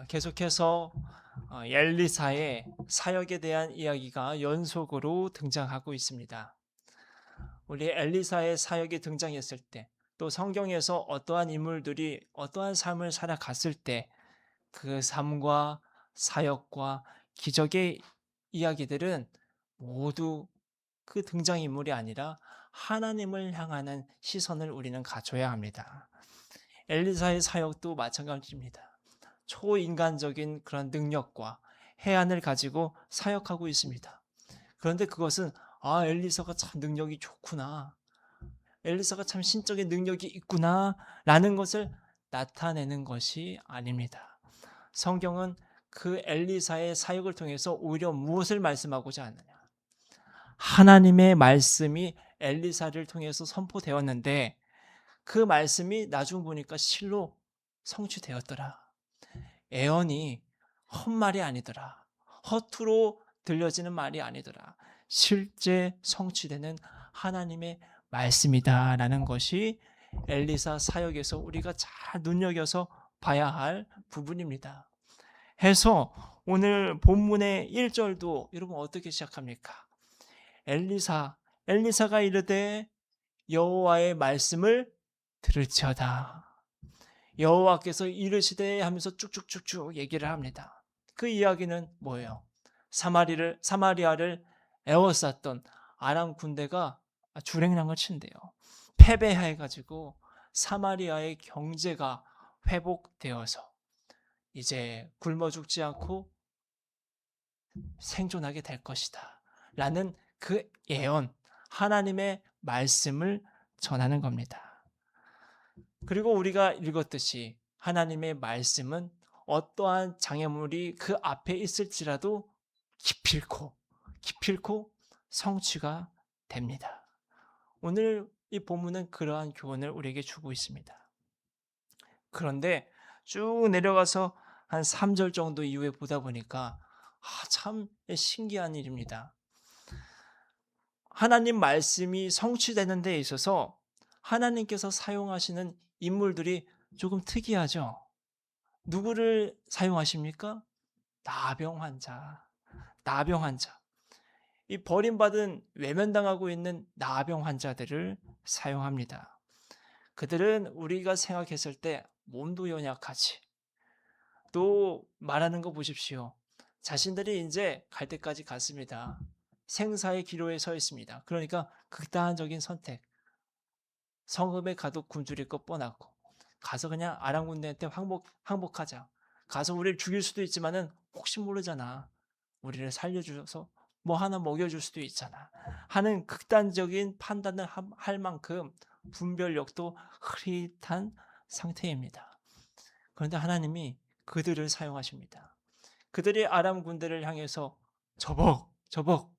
계속해서 엘리사의 사역에 대한 이야기가 연속으로 등장하고 있습니다. 우리 엘리사의 사역이 등장했을 때, 또 성경에서 어떠한 인물들이 어떠한 삶을 살아갔을 때 그 삶과 사역과 기적의 이야기들은 모두 그 등장인물이 아니라 하나님을 향하는 시선을 우리는 갖춰야 합니다. 엘리사의 사역도 마찬가지입니다. 초인간적인 그런 능력과 해안을 가지고 사역하고 있습니다. 그런데 그것은 엘리사가 참 능력이 좋구나. 엘리사가 참 신적인 능력이 있구나 라는 것을 나타내는 것이 아닙니다. 성경은 그 엘리사의 사역을 통해서 오히려 무엇을 말씀하고자 하느냐. 하나님의 말씀이 엘리사를 통해서 선포되었는데 그 말씀이 나중 보니까 실로 성취되었더라. 애언이 헛말이 아니더라. 허투루 들려지는 말이 아니더라. 실제 성취되는 하나님의 말씀이다라는 것이 엘리사 사역에서 우리가 잘 눈여겨서 봐야 할 부분입니다. 해서 오늘 본문의 1절도 여러분 어떻게 시작합니까? 엘리사가 이르되 여호와의 말씀을 들을지어다. 여호와께서 이르시되 하면서 쭉쭉쭉쭉 얘기를 합니다. 그 이야기는 뭐예요? 사마리아를 에워쌌던 아람 군대가 주랭랑을 친대요. 패배해가지고 사마리아의 경제가 회복되어서 이제 굶어 죽지 않고 생존하게 될 것이다 라는 그 예언, 하나님의 말씀을 전하는 겁니다. 그리고 우리가 읽었듯이 하나님의 말씀은 어떠한 장애물이 그 앞에 있을지라도 기필코 성취가 됩니다. 오늘 이 본문은 그러한 교훈을 우리에게 주고 있습니다. 그런데 쭉 내려가서 한 3절 정도 이후에 보다 보니까 참 신기한 일입니다. 하나님 말씀이 성취되는 데 있어서 하나님께서 사용하시는 인물들이 조금 특이하죠. 누구를 사용하십니까? 나병 환자. 이 버림받은 외면당하고 있는 나병 환자들을 사용합니다. 그들은 우리가 생각했을 때 몸도 연약하지. 또 말하는 거 보십시오. 자신들이 이제 갈 때까지 갔습니다. 생사의 기로에 서 있습니다. 그러니까 극단적인 선택. 성읍에 가도 굶주릴 것 뻔하고 가서 그냥 아람 군대한테 항복하자. 가서 우리를 죽일 수도 있지만은 혹시 모르잖아. 우리를 살려주셔서 뭐 하나 먹여줄 수도 있잖아. 하는 극단적인 판단을 할 만큼 분별력도 흐릿한 상태입니다. 그런데 하나님이 그들을 사용하십니다. 그들이 아람 군대를 향해서 저벅저벅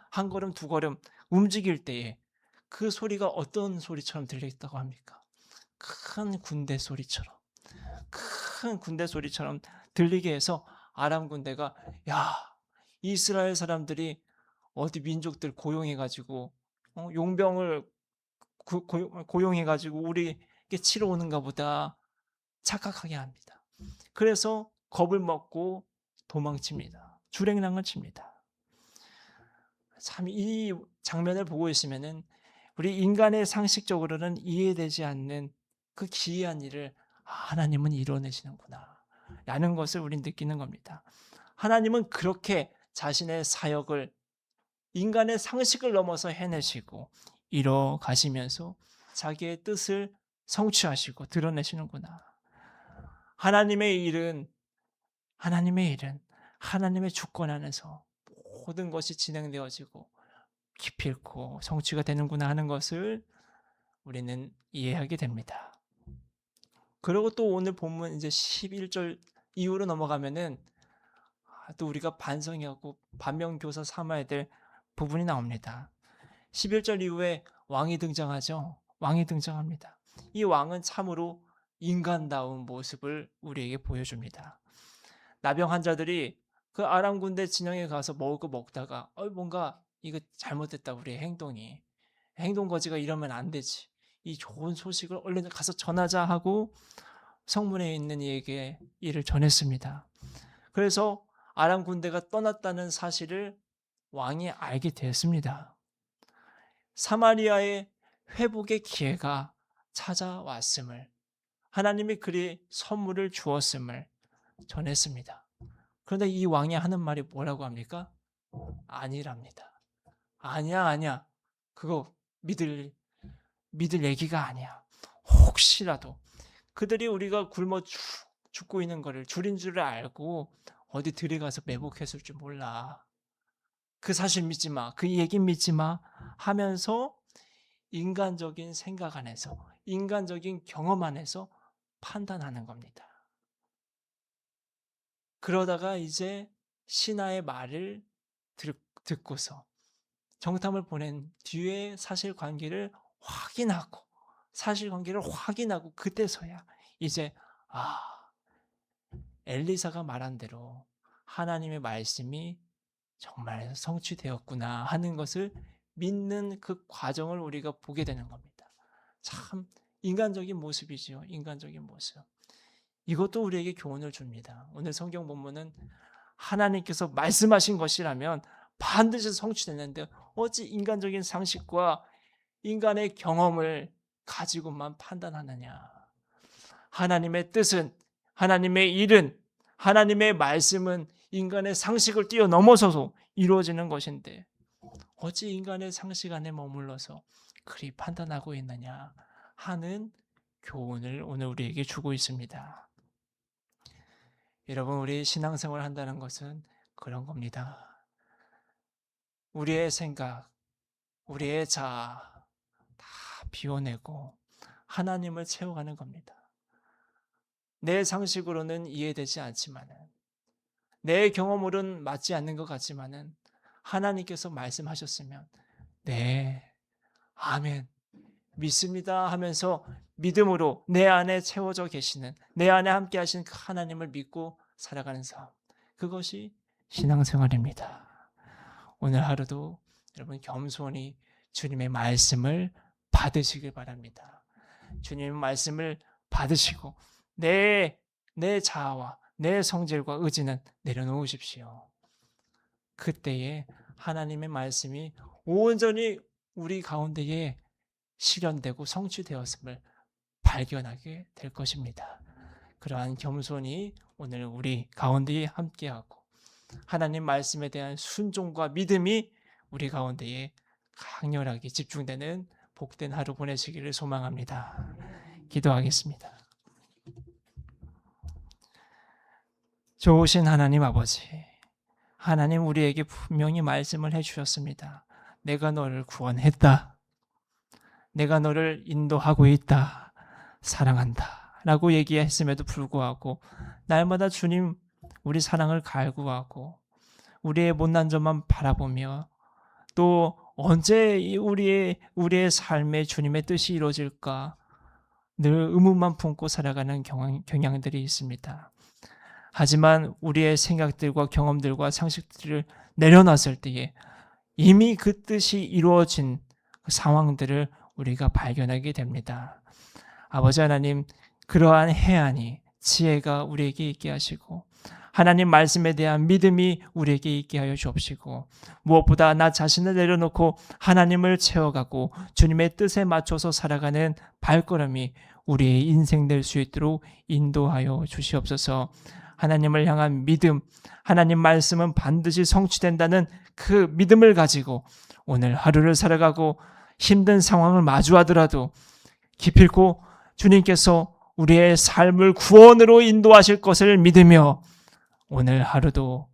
한 걸음 두 걸음 움직일 때에 그 소리가 어떤 소리처럼 들리겠다고 합니까? 큰 군대 소리처럼 들리게 해서 아람 군대가 야, 이스라엘 사람들이 어디 민족들 고용해가지고 용병을 고용해가지고 우리에게 치러 오는가 보다 착각하게 합니다. 그래서 겁을 먹고 도망칩니다. 주랭랑을 칩니다. 참 이 장면을 보고 있으면은 우리 인간의 상식적으로는 이해되지 않는 그 기이한 일을 하나님은 이뤄내시는구나 라는 것을 우린 느끼는 겁니다. 하나님은 그렇게 자신의 사역을 인간의 상식을 넘어서 해내시고 이뤄 가시면서 자기의 뜻을 성취하시고 드러내시는구나. 하나님의 일은 하나님의 주권 안에서 모든 것이 진행되어지고 기필코 성취가 되는구나 하는 것을 우리는 이해하게 됩니다. 그리고 또 오늘 본문 이제 11절 이후로 넘어가면은 또 우리가 반성하고 반면교사 삼아야 될 부분이 나옵니다. 11절 이후에 왕이 등장하죠. 왕이 등장합니다. 이 왕은 참으로 인간다운 모습을 우리에게 보여줍니다. 나병 환자들이 그 아람 군대 진영에 가서 먹을 거 먹다가 뭔가 이거 잘못됐다 우리의 행동 거지가 이러면 안 되지. 이 좋은 소식을 얼른 가서 전하자 하고 성문에 있는 이에게 이를 전했습니다. 그래서 아람 군대가 떠났다는 사실을 왕이 알게 되었습니다. 사마리아의 회복의 기회가 찾아왔음을, 하나님이 그리 선물을 주었음을 전했습니다. 그런데 이 왕이 하는 말이 뭐라고 합니까? 아니랍니다. 아니야. 그거 믿을 얘기가 아니야. 혹시라도 그들이 우리가 굶어 죽고 있는 거를 줄인 줄을 알고 어디 들어가서 매복했을 줄 몰라. 그 사실 믿지 마. 그 얘기 믿지 마. 하면서 인간적인 생각 안에서, 인간적인 경험 안에서 판단하는 겁니다. 그러다가 이제 신하의 말을 듣고서 정탐을 보낸 뒤에 사실관계를 확인하고 그때서야 이제 엘리사가 말한 대로 하나님의 말씀이 정말 성취되었구나 하는 것을 믿는 그 과정을 우리가 보게 되는 겁니다. 참 인간적인 모습이지요. 인간적인 모습. 이것도 우리에게 교훈을 줍니다. 오늘 성경 본문은 하나님께서 말씀하신 것이라면 반드시 성취되는데 어찌 인간적인 상식과 인간의 경험을 가지고만 판단하느냐. 하나님의 뜻은, 하나님의 일은, 하나님의 말씀은 인간의 상식을 뛰어넘어서도 이루어지는 것인데 어찌 인간의 상식 안에 머물러서 그리 판단하고 있느냐 하는 교훈을 오늘 우리에게 주고 있습니다. 여러분, 우리 신앙생활을 한다는 것은 그런 겁니다. 우리의 생각, 우리의 자아 다 비워내고 하나님을 채워가는 겁니다. 내 상식으로는 이해되지 않지만은, 내 경험으로는 맞지 않는 것 같지만은 하나님께서 말씀하셨으면 네, 아멘, 믿습니다 하면서 믿음으로 내 안에 채워져 계시는, 내 안에 함께 하신 그 하나님을 믿고 살아가는 삶, 그것이 신앙생활입니다. 오늘 하루도 여러분 겸손히 주님의 말씀을 받으시길 바랍니다. 주님의 말씀을 받으시고 내 자아와 내 성질과 의지는 내려놓으십시오. 그때에 하나님의 말씀이 온전히 우리 가운데에 실현되고 성취되었음을 발견하게 될 것입니다. 그러한 겸손이 오늘 우리 가운데에 함께하고 하나님 말씀에 대한 순종과 믿음이 우리 가운데에 강렬하게 집중되는 복된 하루 보내시기를 소망합니다. 기도하겠습니다. 좋으신 하나님 아버지, 하나님 우리에게 분명히 말씀을 해주셨습니다. 내가 너를 구원했다. 내가 너를 인도하고 있다. 사랑한다. 라고 얘기했음에도 불구하고 날마다 주님 우리 사랑을 갈구하고 우리의 못난 점만 바라보며 또 언제 우리의 삶에 주님의 뜻이 이루어질까 늘 의문만 품고 살아가는 경향들이 있습니다. 하지만 우리의 생각들과 경험들과 상식들을 내려놨을 때에 이미 그 뜻이 이루어진 상황들을 우리가 발견하게 됩니다. 아버지 하나님, 그러한 해안이, 지혜가 우리에게 있게 하시고 하나님 말씀에 대한 믿음이 우리에게 있게 하여 주옵시고 무엇보다 나 자신을 내려놓고 하나님을 채워가고 주님의 뜻에 맞춰서 살아가는 발걸음이 우리의 인생 될 수 있도록 인도하여 주시옵소서. 하나님을 향한 믿음, 하나님 말씀은 반드시 성취된다는 그 믿음을 가지고 오늘 하루를 살아가고 힘든 상황을 마주하더라도 기필코 주님께서 우리의 삶을 구원으로 인도하실 것을 믿으며 오늘 하루도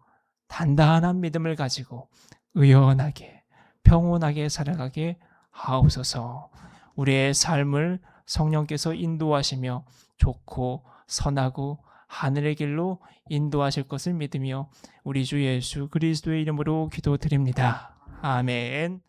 단단한 믿음을 가지고 의연하게 평온하게 살아가게 하옵소서. 우리의 삶을 성령께서 인도하시며 좋고 선하고 하늘의 길로 인도하실 것을 믿으며 우리 주 예수 그리스도의 이름으로 기도드립니다. 아멘.